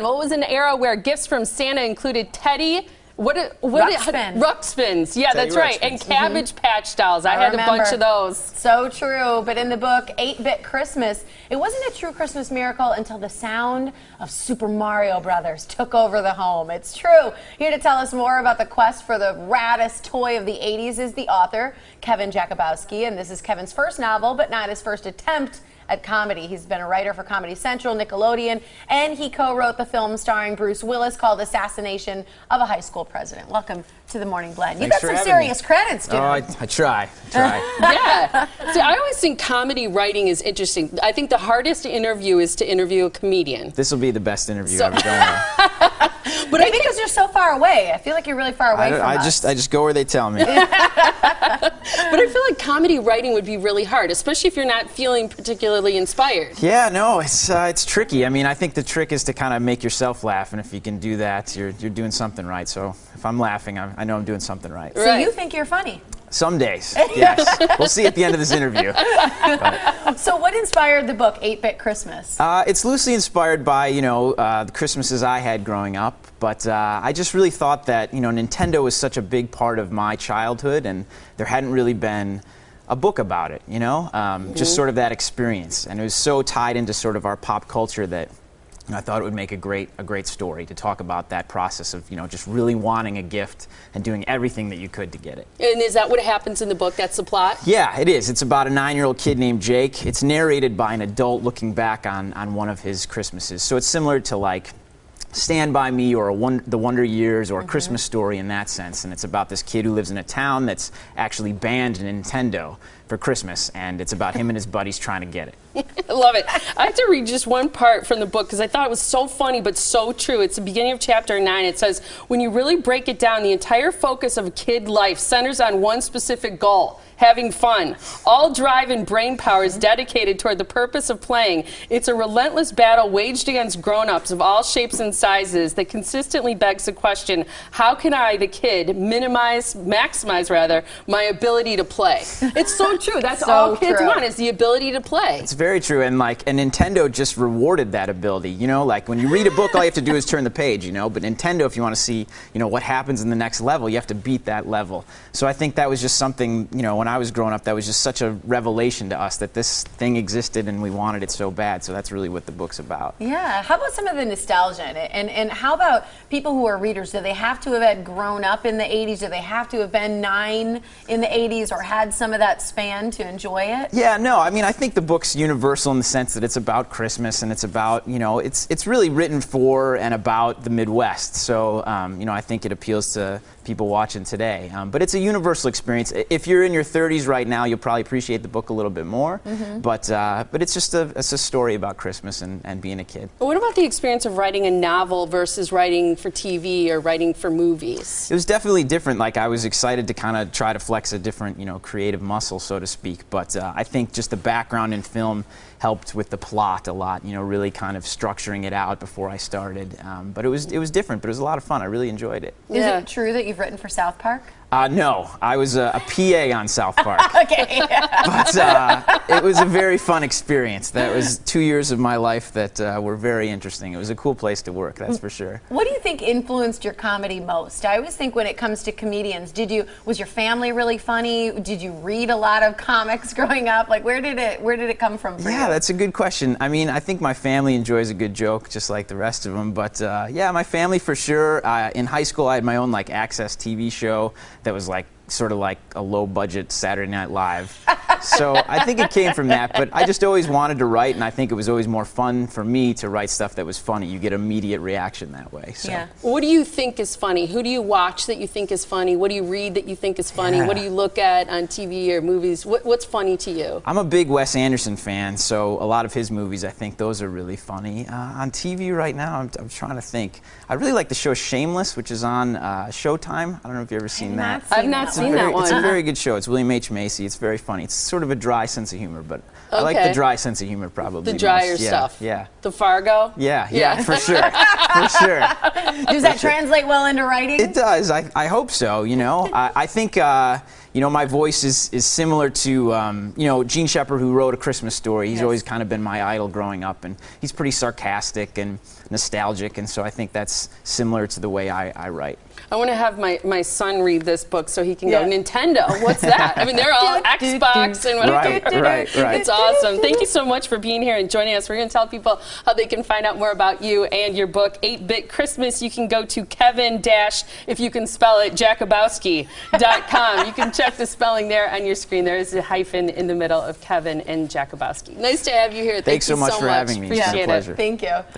What was an era where gifts from Santa included Teddy? Ruxpins. Yeah, that's right. And Cabbage Patch dolls. I had a bunch of those. So true. But in the book, 8-Bit Christmas, it wasn't a true Christmas miracle until the sound of Super Mario Brothers took over the home. It's true. Here to tell us more about the quest for the raddest toy of the 80s is the author, Kevin Jakubowski. And this is Kevin's first novel, but not his first attempt at comedy. He's been a writer for Comedy Central, Nickelodeon, and he co-wrote the film starring Bruce Willis called Assassination of a High School President. Welcome to the Morning Blend. You got some serious credits, dude. Oh, I try. Yeah. See, I always think comedy writing is interesting. I think the hardest interview is to interview a comedian. This will be the best interview ever. Don't worry. But maybe because you're so far away. I feel like you're really far away from us. I just go where they tell me. But I feel like comedy writing would be really hard, especially if you're not feeling particularly inspired. Yeah, no, it's tricky. I mean, I think the trick is to kind of make yourself laugh, and if you can do that, you're doing something right. So if I'm laughing, I know I'm doing something right. So you think you're funny? Some days, yes. We'll see at the end of this interview. So what inspired the book, 8-Bit Christmas? It's loosely inspired by, the Christmases I had growing up, but I just really thought that, Nintendo was such a big part of my childhood, and there hadn't really been a book about it, just sort of that experience. And it was so tied into sort of our pop culture that I thought it would make a great story to talk about that process of, just really wanting a gift and doing everything that you could to get it. And is that what happens in the book? That's the plot? Yeah, it is. It's about a 9-year-old kid named Jake. It's narrated by an adult looking back on one of his Christmases. So it's similar to like Stand By Me or The Wonder Years or A Christmas Story in that sense. And it's about this kid who lives in a town that's actually banned Nintendo for Christmas, and it's about him and his buddies trying to get it. I love it. I have to read just one part from the book because I thought it was so funny but so true. It's the beginning of chapter 9. It says, when you really break it down, the entire focus of kid life centers on one specific goal: having fun. All drive and brain power is dedicated toward the purpose of playing. It's a relentless battle waged against grown-ups of all shapes and sizes that consistently begs the question, how can I, the kid, maximize my ability to play? It's so true. That's all kids want, is the ability to play. It's very true, and Nintendo just rewarded that ability. Like when you read a book, all you have to do is turn the page, but Nintendo, if you want to see, what happens in the next level, you have to beat that level. So I think that was just something, when I was growing up, that was just such a revelation to us that this thing existed and we wanted it so bad. So that's really what the book's about. Yeah. How about some of the nostalgia in it? And how about people who are readers? Do they have to have had grown up in the 80s? Do they have to have been 9 in the 80s or had some of that span to enjoy it? Yeah, no, I mean, I think the book's universal in the sense that it's about Christmas and it's about, it's really written for and about the Midwest. So, I think it appeals to people watching today. But it's a universal experience. If you're in your 30s right now, you'll probably appreciate the book a little bit more. But it's just a story about Christmas and being a kid. But what about the experience of writing a novel versus writing for TV or writing for movies? It was definitely different. Like, I was excited to kind of try to flex a different, creative muscle, so to speak. But I think just the background in film helped with the plot a lot, really kind of structuring it out before I started. But it was different, but it was a lot of fun. I really enjoyed it. Is it true that you've written for South Park? No, I was a PA on South Park. Okay. But it was a very fun experience. That was 2 years of my life that were very interesting. It was a cool place to work, that's for sure. What do you think influenced your comedy most? I always think when it comes to comedians, was your family really funny? Did you read a lot of comics growing up? Like, where did it come from for you? Yeah, that's a good question. I mean, I think my family enjoys a good joke, just like the rest of them. But yeah, my family for sure. In high school, I had my own Access TV show that was sort of like a low-budget Saturday Night Live. So I think it came from that, but I just always wanted to write, and I think it was always more fun for me to write stuff that was funny. You get immediate reaction that way. So. Yeah. What do you think is funny? Who do you watch that you think is funny? What do you read that you think is funny? Yeah. What do you look at on TV or movies? What's funny to you? I'm a big Wes Anderson fan, so a lot of his movies, I think those are really funny. On TV right now, I'm trying to think. I really like the show Shameless, which is on Showtime. I don't know if you've ever seen that. I've not seen that one. It's a very good show. It's William H. Macy. It's very funny. It's sort of a dry sense of humor, but I like the dry sense of humor probably. The drier most. stuff. Yeah. The Fargo? Yeah, for sure. For sure. Does that translate well into writing? It does. I hope so, I think, you know, my voice is similar to, you know, Gene Shepard, who wrote A Christmas Story. He's always kind of been my idol growing up, and he's pretty sarcastic and nostalgic, and so I think that's similar to the way I write. I want to have my son read this book so he can go, Nintendo, what's that? I mean, they're all Xbox and whatever. Right. It's awesome. Thank you so much for being here and joining us. We're going to tell people how they can find out more about you and your book, 8-Bit Christmas. You can go to Kevin if you can spell it, Jakubowski.com. You can check the spelling there on your screen. There is a hyphen in the middle of Kevin and Jakubowski. Nice to have you here. Thanks so much for having me. Appreciate it's been a pleasure. Thank you.